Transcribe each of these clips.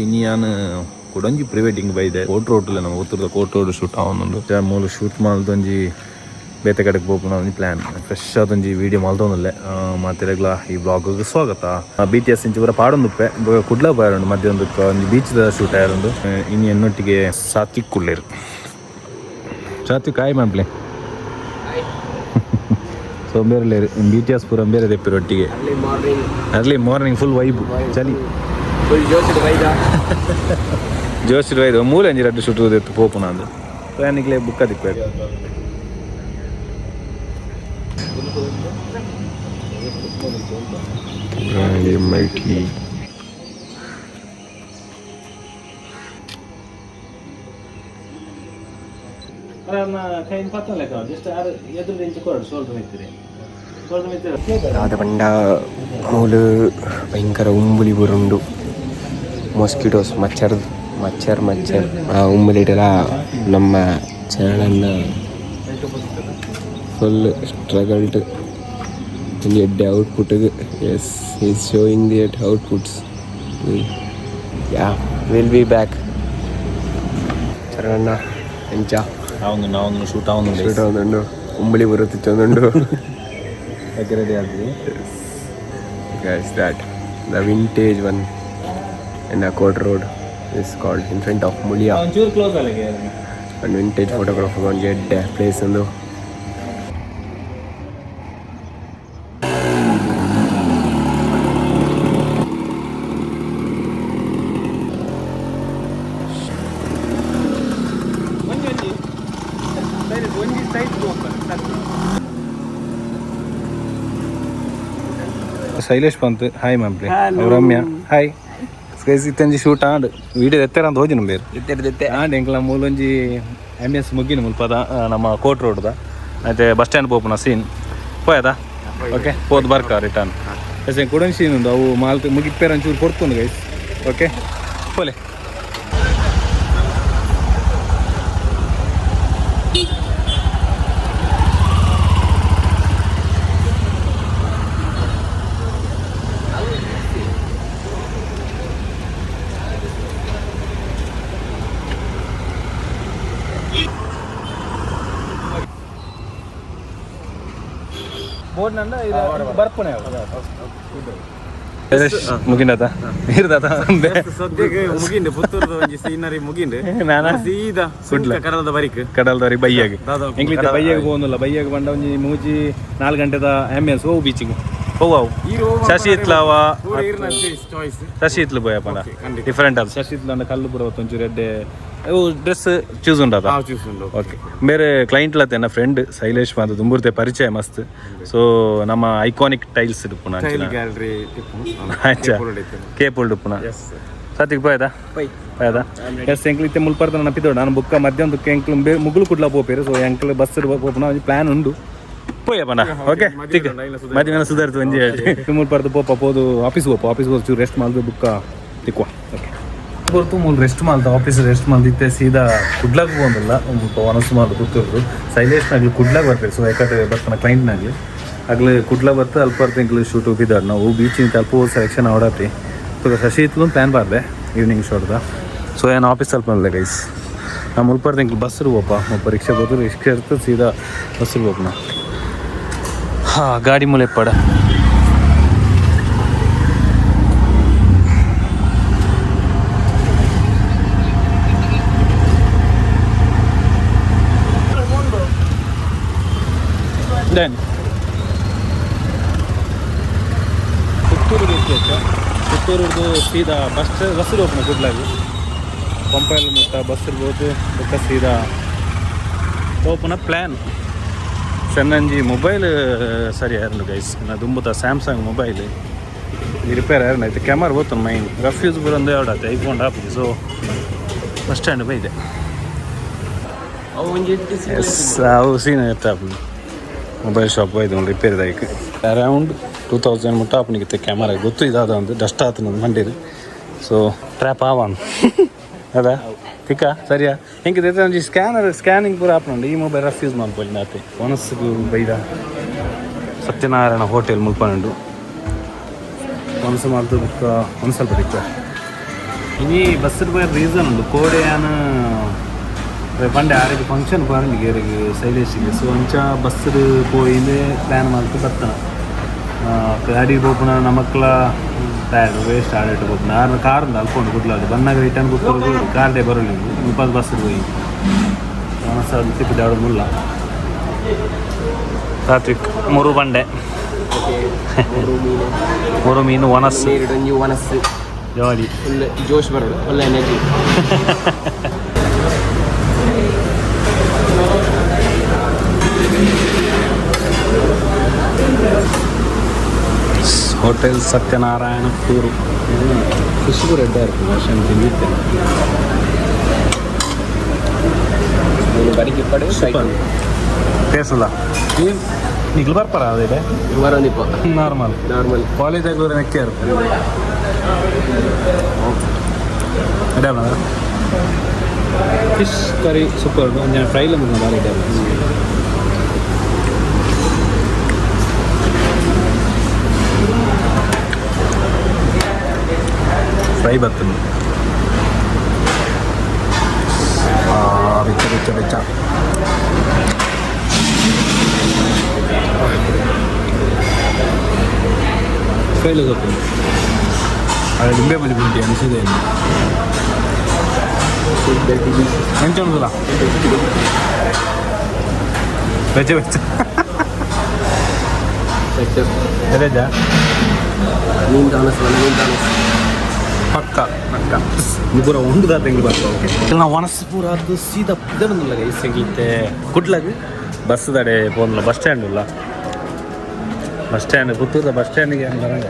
ಇನ್ನಿಯಾನು ಕೊಡಂಜಿ prewedding ಬೈದೆ coat road ನಮ್ಮ ಉತ್ತರದ coat road shoot ಆವೊಂದುಂಡು ಮೂಲು ಶೂಟ್ ಮಾಡ್ದೊಂಜಿ ಬೇತೆ ಕಡೆಗೆ ಹೋಗ್ಬೋದು ಒಂದು ಪ್ಲ್ಯಾನ್ ಫ್ರೆಶ್ ಆದೊಂಜಿ ವೀಡಿಯೋ ಮಾಡ್ದೊಂದಲ್ಲೇ ಮಾತಿರಗ್ಲ ಈ ಬ್ಲಾಗ್ಗೆ ಸ್ವಾಗತ. BTS ಇಂಚಿ ಪೂರ ಪಾಡೊಂದುಪ್ಪೆ ಕುಡ್ಲ ಬಾರುಂಡು ಮಧ್ಯ ಒಂದು ಬೀಚ್ದ ಶೂಟ್ ಆಯರುಂಡು ಇನ್ನು ಎನ್ನೊಟ್ಟಿಗೆ ಸಾತ್ವಿಕ್ ಕುಳ್ಳೇರು ಸಾತ್ವಿಕ್ ಆಯ್ ಮಾಡ್ಲೆ ಸೋಂಬೇರಲೇರು BTS ಪೂರ ಬೇರೆ ತೆಪ್ಪಿರೊಟ್ಟಿಗೆ ಅರ್ಲಿ ಮಾರ್ನಿಂಗ್ ಫುಲ್ ವೈಬ್ ಚಳಿ ಜೋಶಿ ವೈದು ಮೂಲೆ ಅಂಜಿ ರಡ್ಡು ಶೂಟ್ ಎತ್ತು ಪೋಪುನ ಅಂದು ಪ್ರಯಾಣಿಕಲೇ ಬುಕ್ಕ ತಿಪ್ಪೇರು ಮೈಟಿ ಪಂಡ ಮೂಲು ಭಯಂಕರ ಉಂಬುಲಿ ಬರುಂಡು ಮೊಸ್ಕಿಟೋಸ್ ಮಚ್ಚರ್ ಆ ಉಂಬುಲಿಟೆಲ್ಲ ನಮ್ಮ ಚಾನಲ್ನ ಫುಲ್ ಸ್ಟ್ರಗಲ್ಡ್ ಎಡ್ಡೆ output. As is showing the at outputs. Yeah will be back. ಚರಣಣ್ಣ ಎಂಚ ನಾವೊಂದು ಶೂಟ್ ಆവുന്നുണ്ട് ಉಂಬಳಿ ಬರುತ್ತಿತ್ತೊಂದುಂಡು ರೆಡಿ ಆದ್ವಿ. Guys, that the vintage one in a court road is called in front of Mulia. ಒಂಚೂರು ಕ್ಲೋಸ್ ಅಲ್ಲಿಗೆ and vintage photographer gon get place ಅಂದು ಶೈಲೇಶ್ ಬಂತು. ಹಾಯ್ ಮ್ಯಾಮ್ಲೆ ರಮ್ಯಾ ಹಾಯ್ ಸ್ಕೈಸ್ ಇತ್ತಂಜಿ ಶೂಟ್ ಆಂಡ್ ವೀಡಿಯೋ ಎತ್ತರ ಅಂತ ಹೋಜಿನ ಬೇರೆ ಆಂಡ್ ಎಂಕ್ಲ ಮೂಲೊಂಜಿ MS ಮುಗ್ಗಿನ ಮುಲ್ಪದ ನಮ್ಮ ಕೋಟ್ ರೋಡ್ದ ಮತ್ತೆ ಬಸ್ ಸ್ಟ್ಯಾಂಡ್ ಪೋಪುನ ಸೀನ್ ಪೋಯದ ಓಕೆ ಪೋದ್ ಬರ್ಕ ರಿಟರ್ನ್ ಎಸ್ ಕೊಡಂಗ್ ಸೀನ್ ಉಂಡು ಅವು ಮಾಲ್ಕ ಮುಗಿಪ್ಪೇರ ಒಂಚೂರು ಕೊಡ್ಕೊಂಡು ಗೈಸ್ ಓಕೆ ಪೋಲೆ ಬರ್ಪುಣೆ ಮುಗಿಂಡತ ಇರ್ದಾತ ಮುಗಿಂಡು ಪುತ್ತೂರ್ದ ಒಂಜಿ ಸೀನರಿ ಮುಗಿಂಡು ನಾನಾ ಸೀದಾ ಸುಡ್ಲ ಕಡಲ್ದವರಿ ಬೈಯಾಗೆ ಎಂಕ್ಲಿತ ಬೈಯಾಗೆ ಹೋಗುದಿಲ್ಲ ಬೈಯಾಗೆ ಬಂಡ ಒಂಜಿ ಮೂಜಿ 4 ಗಂಟೆದ MS ಹೋಗು ಬೀಚಿಗೆ ಹೋಗವು ಶಶಿ ಇತ್ಲವ ಶಶಿ ಇತ್ಲು ಬೋಯ ಪಂಡ ಡಿಫರೆಂಟ್ ಅದು ಶಶಿ ಇತ್ಲ ಅಂಡ ಕಲ್ಲು ಬುರ ಒಂಚೂರು ಎಡ್ಡೆ ಡ್ರೆಸ್ ಚೂಸ್ ಉಂಟದ ಓಕೆ ಬೇರೆ ಕ್ಲೈಂಟ್ ಲತ್ತೇನ ಫ್ರೆಂಡ್ ಶೈಲೇಶ್ ಬಂದು ದುಂಬುರ್ತೆ ಪರಿಚಯ ಮಸ್ತ್ ಸೊ ನಮ್ಮ ಐಕಾನಿಕ್ ಟೈಲ್ಸ್ ಇಡುಪುನ ಕೇಪುಲ್ಡ್ ಉಪ್ಪುನ ಸತಿಗೆ ಪೋಯದ ಎಸ್ ಎಂಕ್ಲಿತ್ತೆ ಮುಲ್ಪರ್ದ ನಪ್ಪಿದೋಡು ನಾನು ಬುಕ್ಕ ಮಧ್ಯಾಹ್ನ ದುಕ್ಕ ಎಂಕ್ಲು ಮುಗುಲು ಕುಡ್ಲ ಪೋಪೇರು ಸೊ ಎಂಕ್ಲು ಬಸ್ ಪೋಪುನ ಪ್ಲಾನ್ ಉಂಡು ಪೋಯ ಪಂಡ ಓಕೆ ಮಧ್ಯಾಹ್ನ ಸುಧಾರಿತು ಒಂಜಿ ಹೇಳ್ತಿ ಮುಲ್ಪರ್ದು ಪೋಪ ಪೋದು ಆಫೀಸ್ ಹೋದು ಚೂರು ರೆಸ್ಟ್ ಮಾಡಿದ್ರು ಬುಕ್ಕ ತಿಕ್ಕುವ ಓಕೆ ಹೊರತು ಮೂಲ ರೆಸ್ಟ್ ಮಾಡ್ದ ಆಫೀಸ್ ರೆಸ್ಟ್ ಮಾಡ್ದಿತ್ತೆ ಸೀದಾ ಕುಡ್ಲಾಗ ಹೋಗಂದಿಲ್ಲ ಒನಸು ಮಾಡಿ ಕೂತಿದ್ರು ಶೈಲೇಶ್ನಾಗ್ಲಿ ಕುಡ್ಲಾಗ ಬರ್ತಾರೆ ಸೊ ಯಾಕಂದ್ರೆ ಬರ್ತಾನೆ ಕ್ಲೈಂಟ್ನಾಗ್ಲಿ ಆಗ್ಲಿ ಕುಡ್ಲಾಗ ಬರ್ತಾ ಅಲ್ಪ ತಿಂಗಳು ಶೂಟ್ ಹೋಗಿದ್ದಾರೆ ನಾವು ಬೀಚಿನ ಅಲ್ಪ ಹೋಗಿ ಸೆಲೆಕ್ಷನ್ ಆಡಾತಿ ಸೊ ಶಶಿ ಇತ್ಲು ಪ್ಲ್ಯಾನ್ ಬಾರ್ದೆ ಈವ್ನಿಂಗ್ ಶೋಡ್ದ ಸೊ ಏನು ಆಫೀಸ್ ಸ್ವಲ್ಪ ಅಲ್ಲ ಗೈಸ್ ನಾ ಮುಲ್ಪರ್ ತಿಂಗಳು ಬಸ್ ಇರುವಪ್ಪ ಪರೀಕ್ಷೆ ಬೋದು ರಿಕ್ಷಾ ಇರ್ತದೆ ಸೀದಾ ಬಸ್ ಇರ್ಬೇಕು ನಾ ಹಾಂ ಗಾಡಿ ಮೂಲೆ ಪಡ ದೆನ್ ಪುತ್ತೂರದು ಸೀದಾ ಬಸ್ ಹೋಗ್ನ ಕುಡ್ಲಾಗಿ ಪಂಪಲ್ಲಿ ಮುಟ್ಟ ಬಸ್ ಇರ್ಬೋದು ಬುಕ್ಕ ಸೀದಾ ಓಪನ ಪ್ಲ್ಯಾನ್ ಸಣ್ಣಂಜಿ ಮೊಬೈಲ್ ಸರಿ ಯಾರು ಗೈಸ್ ನಾ ದುಂಬುತ್ತ ಸ್ಯಾಮ್ಸಂಗ್ ಮೊಬೈಲ್ ಈ ರಿಪೇರ್ ಯಾರು ಐತೆ ಕ್ಯಾಮರಾ ಹೋಗ್ತಾನೆ ಮೈನ್ ರಫ್ ಯೂಸ್ ಬರೋದು ಯಾವ್ದಾಯ್ತು ಐಫೋನ್ ಹಾಕಿ ಸೊ ಬಸ್ ಸ್ಟ್ಯಾಂಡ್ ಬೈದೆ ಎಸ್ ಅವು ಸೀನ್ ಇರ್ತಾವೆ ಮೊಬೈಲ್ ಶಾಪ್ ಇದು ಒಂದು ರಿಪೇರ್ ಆಯ್ಕೆ ಅರೌಂಡ್ 2000 ಮುಟ್ಟ ಅಪ್ಪನಿಗೆ ಕ್ಯಾಮರಾ ಗೊತ್ತು ಇದಾದ ಒಂದು ಡಸ್ಟ್ ಆತು ನನ್ನ ಮಂಡಿರು ಸೊ ಟ್ರ್ಯಾಪ್ ಆವಾನ್ ಅದಾ ತಿಕ್ಕ ಸರಿಯಾ ಹೆಂಗಿದೆ ಒಂಜಿ ಸ್ಕ್ಯಾನಿಂಗ್ ಪೂರ ಆಪುಂಡು ಈ ಮೊಬೈಲ್ ರಫ್ ಯೂಸ್ ಮಾಡ್ಬೋದು ನಾತೆ ಒನಸ್ಸು ಬೈದ ಸತ್ಯನಾರಾಯಣ ಹೋಟೆಲ್ ಮುಲ್ಪನುಂಡು ಒನಸು ಮಾಡ್ದು ಬುಕ್ಕ ಒಂದು ಸ್ವಲ್ಪ ತಿಕ್ಕ ini bus itu reason untuk kode yang pande hari ke function paran digere Shailesh ge so ancha bus itu poinde plan malku batta gadi popuna namakla tag waste ಆಡಿಟ್ಟು popuna ಆರ car ಅಂತ ಅಲ್ಕೊಂಡು ಗುಡ್ಲಾಡಿ ಬಂದಾಗ return ಕೊಟ್ಟರು car day ಬರಲಿಲ್ಲ ಮುಪಾಸ್ bus ಹೋಗಿ ಮನಸ ತಿಪ್ಪಿ ದಾಡ ಮುಲ್ಲ ಸಾತ್ವಿಕ್ ಮೂರು ಬಂಡೆ ಮೂರು ಮೀನು ಒನಸ್ ಜಾಲಿ ಫುಲ್ ಜೋಶ್ ಬರೋದು ಒಳ್ಳೆ energy hotel Satyanarayana Puru fish ಕೂಡ ರೆಡ್ಡಾ ಇರುತ್ತೆ ವರ್ಷನ್ ತಿಂದಿದ್ದೆ ಬರೀ ಕಿಪ್ಪಡೆ ಟೇಸ್ಟಲ್ಲ ನಿಗ್ಲು ಬರ್ಪಾರ ಅದೇ ಬರೋದಿಪ್ಪ ನಾರ್ಮಲ್ ಕಾಲೇಜ್ ಆಗೋದ್ರೆ ನೆಕ್ಕೆ ಇರುತ್ತೆ ಅಡ್ಯಾಬ ಫಿಶ್ ಕರಿ ಸೂಪರ್ ಒಂದು ಫ್ರೈಲ ಮುಗಿದ ಭಾರಿ ಅಡ್ಯಾಬ ಫ್ರೈ ಬರ್ತದೆ ಬೆಚ್ಚ ಫ್ರೈಲು ಸ್ವಲ್ಪ ಅದು ಲಿಂಬೆ ಬಲಿ ಬಿಂಟಿ ಅನಿಸಿದೆ ಎಂಚೋಣದಿಲ್ಲ ಬೆಚ್ಚ ಎದೇಜಾ ನೀನು ಕಾಣಿಸ್ ಪಕ್ಕ ಇದು ಪೂರ ಒಂದು ದಾತಂಗಿ ಬರ್ತಾವೆ ನಾವು ಒನಸ್ ಪೂರ ಅದು ಸೀದಾ ಇದನ್ನಲ್ಲ ಐಸಂಗಿತ್ತೆ ಕುಡ್ಲಾಗ ಬಸ್ ದಡೆ ಪೋನ್ಲ ಬಸ್ ಸ್ಟ್ಯಾಂಡ್ ಇಲ್ಲ ಬಸ್ ಸ್ಟ್ಯಾಂಡ್ ಪುತ್ತೂರದ ಬಸ್ ಸ್ಟ್ಯಾಂಡಿಗೆ ಹೆಂಗೆ ಬರಂಗ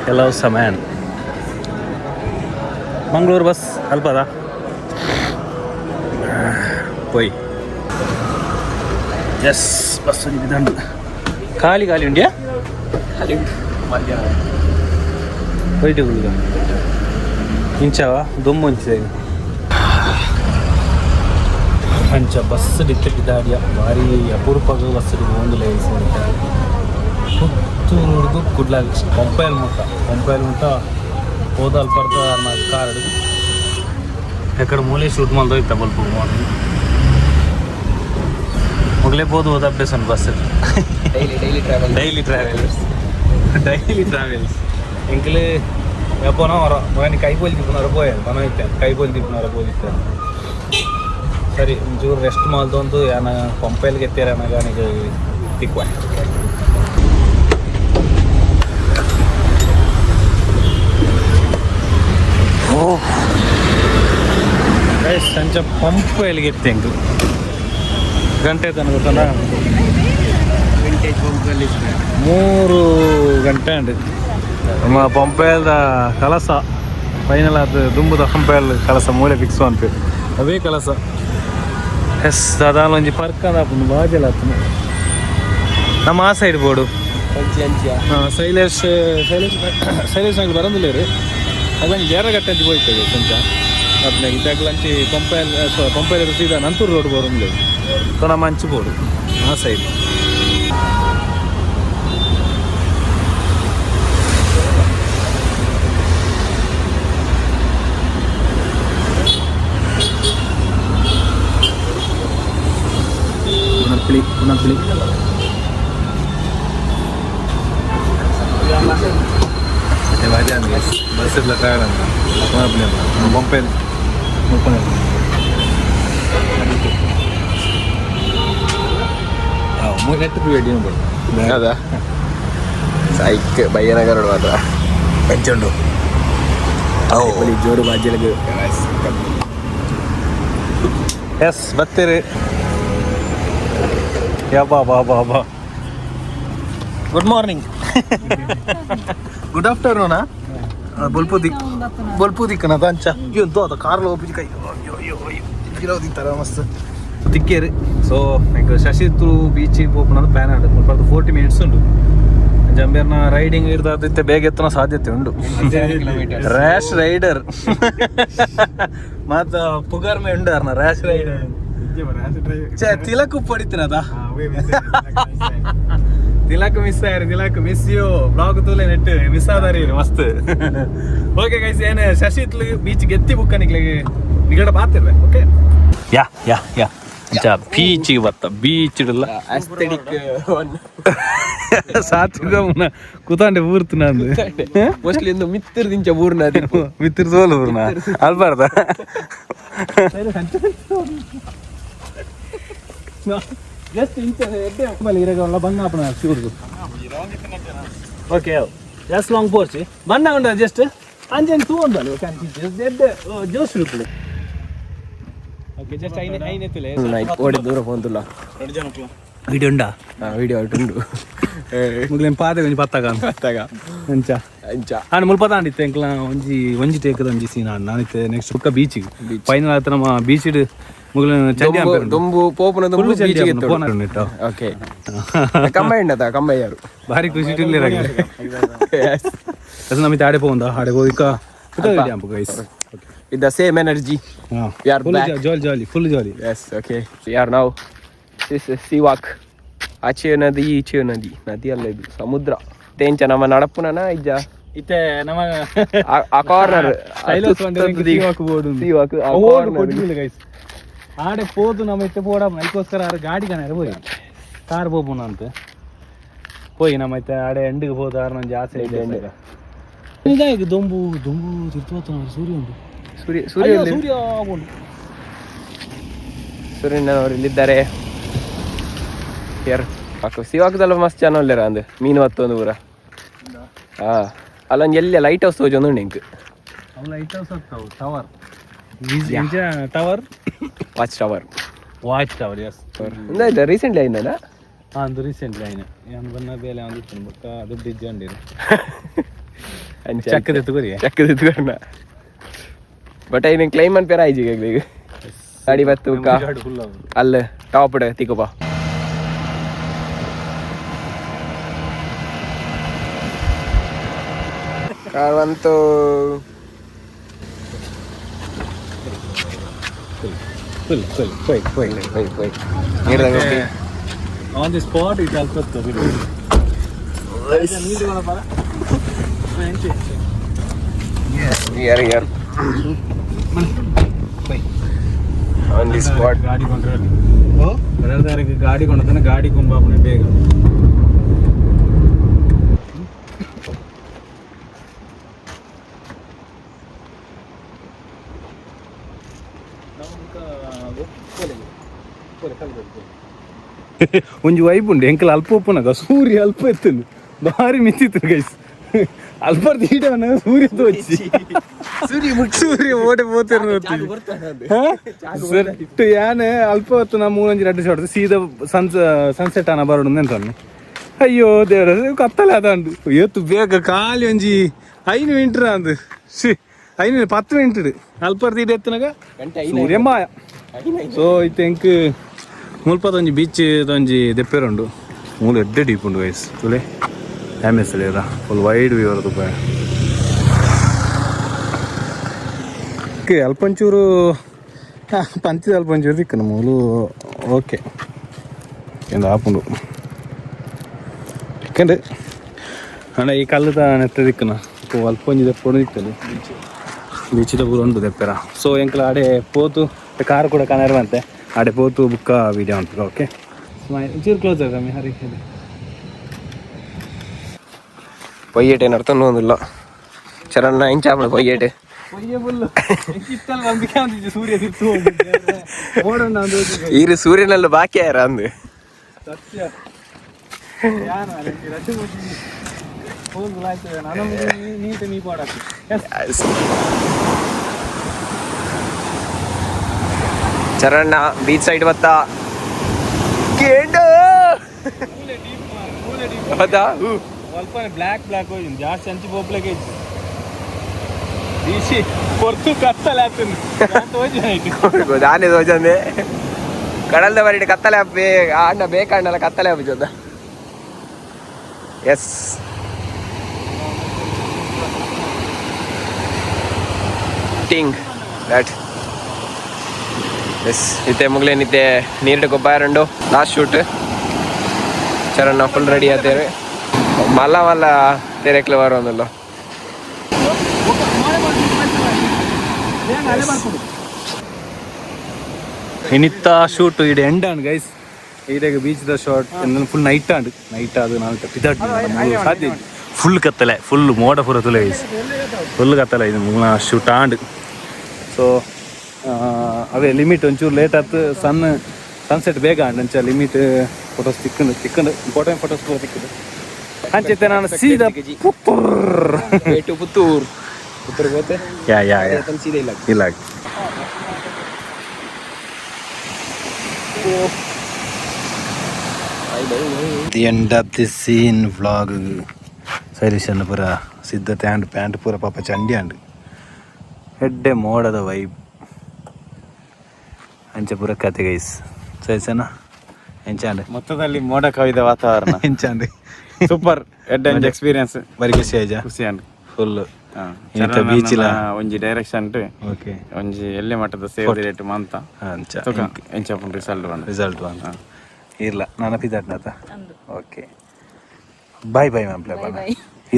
ಕೆಲವು ಸಮಯ ಮಂಗಳೂರು ಬಸ್ ಅಲ್ಪದ ಪೊಯ್ ಎಸ್ ಬಸ್ ದಂಡು ಖಾಲಿ ಉಂಡ್ಯಾ ಮಧ್ಯಾಹ್ನ ಹೋಯ್ತು ಹುಡುಗ ಇಂಚವ ದೊಮ್ಮು ಅಂಚಿದೆ ಅಂಚ ಬಸ್ ಡಿತ್ತಿದ್ದಾಡಿಯ ಭಾರಿ ಅಪರೂಪಗ ಬಸ್ ಒಂದು ಲೈನ್ಸ್ ಪುತ್ತೂರು ಕುಡ್ಲಾಗ ಪಂಪೈಲ್ ಮುಟ್ಟ ಹೋದಲ್ಲಿ ಬರ್ದ ಕಾರ್ಡ್ ಎಕಡೆ ಮೂಲೆ ಶೂಟ್ ಮಾಡ್ದೋಯ್ತ ಬಲ್ಪ ಮುಗ್ಲೇಬೋದು ಹೋದ ಅಭ್ಯಾಸ ಬಸ್ ಡೈಲಿ ಟ್ರಾವೆಲ್ಸ್ ಎಂಕಲೆ ಎಪ್ಪೋನ ಅವನು ಕೈ ಬೋಲ್ ತಿಪ್ಪುನಾರ ಬೋಯಲ್ ಮನ ಇತ್ತೆ ಕೈ ಬೋಲ್ ತಿಪ್ಪುನಾರ ಬೋಲಿತ್ತೆ ಸರಿ ಒಂಚೂರು ರೆಸ್ಟ್ ಮಾಡ್ದೊಂದು ಯಾನ ಪಂಪೈಲ್ಗೆ ಎತ್ತೀರ ನನಗೆ ತಿಕ್ವ ಓ ಸಂಜೆ ಪಂಪೈಲ್ಗೆ ಎತ್ತಿ ಹೆಂಗೆ ಗಂಟೆ ತನಕ ಗೊತ್ತಲ್ಲ ವಿಂಟೇಜ್ ಪಂಪಲ್ಲಿ 3 ಗಂಟೆ ಉಂಟು ನಮ್ಮ ಪಂಪೆಲ್ದ ಕಲಸ ಫೈನಲ್ ಅದು ದುಂಬುದ ಪಂಪೆಲ್ ಕಲಸ ಮೂಲೆ ಫಿಕ್ಸ್ ಅಂತ ಅವೇ ಕಲಸ ಎಸ್ ಅದಾಲ ಒಂಜಿ ಪರ್ಕದ ಬಾಜಲ್ ಆತನು ನಮ್ಮ ಆ ಸೈಡ್ ಬೋರ್ಡು ಶೈಲೇಶ್ ನಂಗೆ ಬರೋದಿಲ್ಲ ರೀ ಅದಂಗೆ ಜೇರಗಟ್ಟೆ ಅಂತ ಹೋಯ್ತದೆ ಸಂಚ ಅದನ್ನ ಇದ್ದಾಗಲಂಚಿ ಪಂಪೆಲ್ ಸೀದಾ ನಂತೂರು ರೋಡ್ ಬರೋದಿಲ್ಲ ಸೊ ನಮ್ಮ ಹಂಚಿ ಬೋರ್ಡು ಆ side Unapli. Ada wajan guys, bus belakang. Unapli. Pompel. Mau net prewedding bro. ada saik bayanagar ಮಾತ್ರ ಪಂಚಂಡು ಬಲಿ ಜೋರು ಬಾಜಿ ಲಗ ಎಸ್ ಬರ್ತೀರಿ ಯಾ ಬಾ ಗುಡ್ ಮಾರ್ನಿಂಗ್ ಗುಡ್ ಆಫ್ಟರ್ನೂನಾ ಬೊಲ್ಪು ದಿಕ್ಕನ ಅಂಚ ಎಂತೋ ಅದ ಕಾರ್లో ಹೋಗಿ ಕೈ ಇರೋದಿತ್ತಾರ ಮಸ್ತ್ ತಿಕ್ಕೇರಿ ಸೊ ಈಗ ಶಶಿತ್ರು ಬೀಚಿಗೆ ಹೋಗ್ಬಿಟ್ಟು ಪ್ಲಾನ್ ಆಡ 40 ಮಿನಿಟ್ಸ್ ಉಂಟು ಜಂಬೇರ್ನ ರೈಡಿಂಗ್ ಇರ್ದಾದಿತ್ತೆ ಬೇಗ ಎತ್ತನ ಸಾಧ್ಯತೆ ಉಂಟು ರ್ಯಾಶ್ ರೈಡರ್ ಮತ್ತು ಪುಗರ್ಮೆ ಉಂಡಾರ್ನ ರ್ಯಾಶ್ ರೈಡರ್ ತಿಲಕು ಪಡಿತೀನದ ತಿಲಕ್ ಮಿಸ್ ಯು ಬ್ಲಾಗ್ ತೂಲೆ ನೆಟ್ ಮಿಸ್ ಆದಾರಿ ಮಸ್ತ್ ಓಕೆ ಗೈಸ್ ಏನು ಶಶಿತ್ಲು ಬೀಚ್ ಗೆತ್ತಿ ಬುಕ್ಕ ನಿಗಡ ಪಾತಿರ್ವೆ ಓಕೆ ಯಾ ಬೀಚ್ ಬತ್ತ ಬೀಚ್ ಇಡಲ್ಲ aesthetic one. ಸಾತ್ವಿಕ ಕೂತಾಂಡೆ ಊರ್ತು ನಂದು ಮೋಸ್ಟ್ಲಿ ಒಂದು ಮಿತ್ರದಿಂಚ ಊರ್ನ ಮಿತ್ರ ಸೋಲು ಊರ್ನ ಅಲ್ಬಾರ್ದ ಜಸ್ಟ್ ಇಂಚ ಎಡ್ಡೆ ಇರಗಲ್ಲ ಬಂಗಾಪನ ಶಿವರ್ದು ಓಕೆ ಜಸ್ಟ್ ಲಾಂಗ್ ಪೋರ್ಚಿ ಬಂದ ಉಂಡ ಜಸ್ಟ್ ಅಂಜನ್ ತೂ ಒಂದಲ್ಲ ಎಡ್ಡೆ ಜೋಶ್ ಇರುತ್ತದೆ ಓಕೆ ಜಸ್ಟ್ ಐನೆ ತುಲೆ ನೈಟ್ ಓಡಿ ದೂರ ಹೋಂತುಲ್ಲ ವಿಡಿಯೋ ಉಂಡಾ ವಿಡಿಯೋ ಉಂಟು ಮುಗ್ಲೇನ್ ಪಾದೆ ಒಂಜಿ ಪತ್ತಾಗ ಅಂಚ ಆನ ಮುಲ್ಪ ತಾಂಡಿತ್ತೆ ಎಂಕ್ಲ ಒಂಜಿ ಟೇಕದ ಒಂಜಿ ಸೀನ್ ನಾನಿತ್ತೆ ನೆಕ್ಸ್ಟ್ ಬುಕ್ಕ ಬೀಚಿಗೆ ಫೈನಲ್ ಆತ ನಮ್ಮ ಬೀಚ್ ಇಡು ಮುಗ್ಲೇನ್ ಚಂಡಿ ದೊಂಬು ಪೋಪನ ದೊಂಬು ಬೀಚಿಗೆ ಓಕೆ ಕಂಬಯ್ಯಾರು ಭಾರಿ ಖುಷಿ ನಮಗೆ ಆಡೆ ಪೋಂದ ಆಡೆ ಹೋಗಿಕ guys with the same energy we are back full jolly yes okay we are now this is Siwak ಆಚೆ ನದಿ ಈಚೆ ನದಿ ಅಲ್ಲ ಇದು ಸಮುದ್ರ ತೇಂಚ ನಮ್ಮ ನಡಪುನನ ಇಜ್ಜ ಇತ್ತೆ ನಮ್ಮ ಆ ಕಾರ್ನರ್ ಶೈಲೇಶ್ ಸಿವಾಕ್ ಬೋರ್ಡ್ ಸಿವಾಕ್ ಆ ಕಾರ್ನರ್ ಗೈಸ್ ಆಡೆ ಪೋದು ನಮ್ಮ ಇತ್ತೆ ಪೋಡ ಮೈಕೋಸ್ಕರ ಆರು ಗಾಡಿ ಕಣಾರೆ ಹೋಗಿ ಕಾರ್ ಬೋಪುನ ಅಂತ ಹೋಗಿ ನಮ್ಮ ಇತ್ತೆ ಆಡೆ ಎಂಡಿಗೆ ಹೋದ ಆರು ನಂಜಿ ಆಸೆ ಇದೆ ಇದಾಗಿ ದೊಂಬು ತಿರ್ತೋತ ಸೂರ್ಯ ಉಂಟು ಸೂರ್ಯನವರು ಇಲ್ಲಿದ್ದಾರೆ ಸಿವಾಕದಲ್ಲ ಮಸ್ತ್ ಜನ ಒಳ್ಳೆರ ಅಂದ್ ಮೀನು ಹತ್ತೊಂದು ಊರ ಅಲ್ಲೊಂದು ಎಲ್ಲಿ ಲೈಟ್ ಹೌಸ್ ತೋಜೊಂದು ಉಂಟು ಇಂಕ್ light house tower watch tower yes recently ಆಯ್ತಾ ಅದು ರೀಸೆಂಟ್ಲಿ ಆಯ್ನ ಏನು ಬನ್ನ ಬೇಲೆ ಒಂದಿತ್ತು ಬೊಕ್ಕ ದುಡ್ಡು ಇಜ್ಜಂಡಿರು ಚಕ್ಕದ ಬಟ್ ಐ ಕ್ಲೈಮನ್ ಪೇರ ಆಯ್ಜಿ ಈಗ ಗಾಡಿ ಬತ್ತು ಅಲ್ಲ top ತಿಕ್ಕಪ್ಪ ಕಾರಂತೂ on the spot it also yes we are here on the spot ಗಾಡಿ ಕೊಂಡ್ರೆ ಬರದಾರಿಗೆ ಗಾಡಿ ಕೊಂಡತನ ಗಾಡಿ ಕೊಂಬಾಪನೆ ಬೇಗ ಒಂಜಿ ವೈಬ್ ಉಂಡು ಎಂಕಲ್ ಅಲ್ಪ ಒಪ್ಪುನಗ ಸೂರ್ಯ ಅಲ್ಪ ಎತ್ತನು ಭಾರಿ ಮಿತ್ತಿತ್ತು ಗೈಸ್ ಅಲ್ಪರ್ದು ಈಟವನ ಸೂರ್ಯ ತೋಚಿ ಸೂರ್ಯ ಓಡೆ ಪೋತಿರು ಯಾನ್ ಅಲ್ಪ ಹೊತ್ತು ನಾ ಮೂರೊಂಜಿ ರಡ್ಡು ಶಾಡ್ದು ಸೀದಾ ಸನ್ಸೆಟ್ ಅನ್ನ ಬರೋಡು ನೆನ್ಸನ್ನು ಅಯ್ಯೋ ದೇವ್ರ ಕತ್ತಲೆ ಅದ ಉಂಡು ಎತ್ತು ಬೇಗ ಖಾಲಿ ಒಂಜಿ 5 ಮಿನಿಟ್ ಅಂದು 5 10 ಮಿನಿಟ್ ಅಲ್ಪರ್ದು ಈಟ ಎತ್ತನಾಗ ಸೂರ್ಯ ಮಾಯ ಸೊ ಇತ್ತೆ ಎಂಕ್ ಮುಲ್ಪದೊಂಜಿ ಬೀಚ್ ಒಂಜಿ ದೆಪ್ಪೆರುಂಡು ಮೂಲು ಎಡ್ಡೆ ಡೀಪ್ ಉಂಡು ವಯಸ್ಸು ತುಲೆ MS ಲೇರ ಫುಲ್ ವೈಡ್ ವ್ಯೂ ಅವರದು ಅಲ್ಪಂಚೂರು ಪಂಚಿದ ಅಲ್ಪಂಚೂರು ದಿಕ್ಕನು ಮೂಲು ಓಕೆ ಎಂದು ಆಪುಂಡು ಯಾಕಂದ್ರೆ ಅಣ್ಣ ಈ ಕಲ್ಲದ ನೆತ್ತ ದಿಕ್ಕನ ಅಲ್ಪಂಜಿ ದೆಪ್ಪೊಂಡು ದಿಕ್ಕಲು ಬೀಚಿದ ಪೂರ ಉಂಡು ದೆಪ್ಪೆರ ಸೊ ಎಂಕಲ ಆಡೆ ಪೋತು ಕಾರ್ ಕೂಡ ಕನರ್ವಂತೆ ಆಡೆ ಪೋತು ಬುಕ್ಕ ವೀಡಿಯೋ ಅಂತ ಓಕೆ ಚೂರು ಕ್ಲೋಸ್ ಆಗ ಹರಿ പൊയ്യട്ടെ നടത്തൊന്നും ഒന്നുമില്ല ചെറണ്ണ അഞ്ചാമത് പൊയ്യട്ടെ ಈ ಸೂರ್ಯನಲ್ಲ ಬಾಕಿ ಯಾರ ಅಂದು ಚರಣ್ಣ ಬೀಚ್ ಸೈಡ್ ಬತ್ತ ಹೌದಾ ಸ್ವಲ್ಪ ಬ್ಲ್ಯಾಕ್ ಹೋಗಿ ಜಾಸ್ತಿ ಹಂಚಿ ಬೋಪ್ಲಾಗೆ ಬೀಸಿ ಕೊರ್ತು ಕತ್ತಲೆ ಆನೆ ತೋಜಂದೆ ಕಡಲ್ದ ಬರೀ ಕತ್ತಲೆ ಹಬ್ಬಿ ಅಣ್ಣ ಬೇಕಣ್ಣಲ್ಲ ಕತ್ತಲೆ ಹಬ್ಬಿಜೋದ ಎಸ್ ಟಿಂಗ್ ದಟ್ ಎಸ್ ಇತ್ತೆ ಮುಗ್ಲೇನಿತ್ತೆ ನೀರಿಟ್ಟು ಗೊಬ್ಬ last shoot Charan full ready ಆದ್ದೇವೆ. ಮಲ್ಲ ತೆರೆಕ್ಲೆ ಬರೋದಲ್ಲ. ಇನ್ನಿತ್ತ ಶೂಟ್ ಇಡೆ ಎಂಡ್ ಆಂಡ್ ಗೈಸ್ ಈಡೆಗ ಬೀಚ್ ದ ಶಾರ್ಟ್ ಫುಲ್ ನೈಟ್ ಅದು ನಾನು ಸಾಧ್ಯ ಫುಲ್ ಕತ್ತಲೆ ಫುಲ್ ಮೋಡ ಪೂರ ತುಲೆ ಗೈಸ್ ಫುಲ್ ಕತ್ತಲೆ ಇದು ಮುಗಿನ ಶೂಟ್ ಆಂಡ್. ಸೊ ಅವೇ ಲಿಮಿಟ್ ಒಂಚೂರು ಲೇಟ್ ಆಯ್ತು ಸನ್ಸೆಟ್ ಬೇಗ ಆಂಡ್ ಅಂಚ ಲಿಮಿಟ್ ಫೋಟೋಸ್ ತಿಕ್ಕಂಡು ಇಂಪಾರ್ಟೆಂಟ್ ಫೋಟೋಸ್ ಪೂರ ತಿಕ್ಕದು ಅಂಚೈತೆ ನಾನು ಸೀದಾ ಪುತ್ತೂರ್ ಹೋತೆ ಯಾ ಸೀದಾ ಇಲ್ಲ the end of the scene vlog. Shailesh ಅನ್ನ ಪೂರ ಸಿದ್ಧತೆ ಆಂಡ್ ಪ್ಯಾಂಟ್ ಪೂರ ಪಾಪ ಚಂಡಿ ಆಂಡ್ ಎಡ್ಡೆ ಮೋಡದ ವೈಬ್ ಅಂಚೆ ಪೂರ ಕತೆ ಗೈಸ್. ಸೈಸನ ಎಂಚಾಂಡ್ ಮೊತ್ತದಲ್ಲಿ ಮೋಡ ಕವಿದ ವಾತಾವರಣ ಎಂಚಾಂಡ್ ಸೂಪರ್ ಎಡ್ಡೆ ಎಕ್ಸ್ಪೀರಿಯನ್ಸ್ ಬರಿ ಖುಷಿ ಆಯ್ತಾ ಖುಷಿ ಅಂಡ್ ಫುಲ್ ಬೀಚಿಲ ಒಂಜಿ ಡೈರೆಕ್ಷನ್ ಓಕೆ ಒಂಜಿ ಎಲ್ಲೆ ಮಟ್ಟದ ಸೇವ್ ರೇಟ್ ಮಂತ ಎಂಚಪ್ಪ ರಿಸಲ್ಟ್ ಬಂತ ಇರ್ಲ ನಾನು ಪಿದಾಟ್ನಾತ ಓಕೆ ಬಾಯ್ ಮ್ಯಾಮ್ಪ್ಲೆ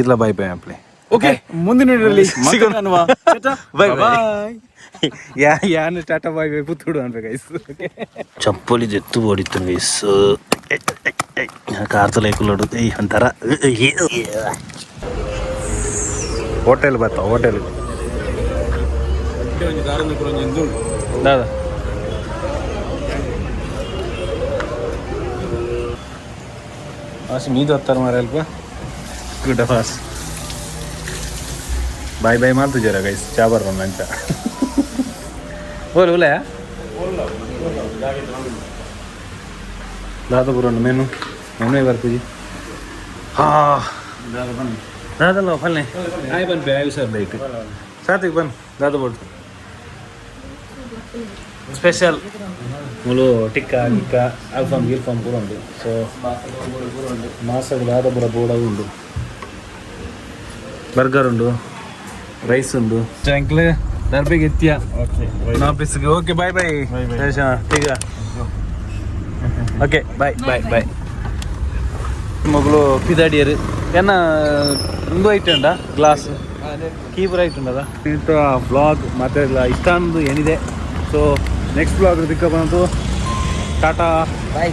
ಇರ್ಲ ಬಾಯ್ ಮ್ಯಾಮ್ಪ್ಲೆ ಓಕೆ ಮುಂದಿನ ವಿಡಿಯೋದಲ್ಲಿ ಸಿಗೋಣ ಅನ್ವಾ. ಬಾಯ್ ಯಾನು ಟಾಟಾ ಬಾಯ್ ಪುತ್ತೂಡು ಅನ್ಬೇಕು ಗೈಸ್. ಚಪ್ಪಲಿ ಎತ್ತು ಓಡಿತ್ತು ಗೈಸ್ ಕಾರ್ತಲೈಕುಲೋಡು ಒಂಥರ ಹೋಟೆಲ್ ಬರ್ತಾವ ಹೋಟೆಲ್ ದಾದಾ ಮೀದು ಹತ್ತಾರ ಮಾರ ಅಲ್ಪ ಗುಡ್ ಫಾಸ್ ಬಾಯ್ ಮಾಡ್ತು ಜರ ಗೈಸ್ ಚಾ ಬರ್ಬಂದ ಅಂತ ಓಲ್ ಉಲಯ ದಾದ ಬರೋಣ ಮೆನು ಬರ್ತೀವಿ ದಾದಲ್ಲ ಫಲ್ನೆ ಆಯ್ ಬನ್ಪೆ ಆಯು ಸರ್ ಬೈಕ್ ಸಾತಿಗೆ ಬನ್ ದಾದ ಬೋಡು ಸ್ಪೆಷಲ್ ಮುಲು ಟಿಕ್ಕಾ ಆಲ್ಫಾಮ್ ಗಿಲ್ಫಾಮ್ ಪೂರ ಉಂಟು. ಸೊ ಮಾಸಗಳು ದಾದ ಪೂರ ಬೋಡ ಉಂಟು, ಬರ್ಗರ್ ಉಂಟು, ರೈಸ್ ಉಂಟು. ಟ್ಯಾಂಕ್ಲೆ ದರ್ಬೆಗೆ ಎತ್ತಿಯ ಆಫೀಸ್ಗೆ. ಓಕೆ ಬಾಯ್ ಈಗ ಓಕೆ ಬಾಯ್ ಮಗಳು ಪಿದಾಡಿಯರು ಏನ ಒಂದು ಐಟೆ ಉಂಟಾ ಗ್ಲಾಸ್ ಕೀಪರ್ ಐಟೆ ಉಂಟದ ವ್ಲಾಗ್ ಮತ್ತೆ ಇಷ್ಟೊಂದು ಏನಿದೆ. ಸೊ ನೆಕ್ಸ್ಟ್ ವ್ಲಾಗ್ ದಿಕ್ಕ ಬಂತು ಟಾಟಾ ಬಾಯ್.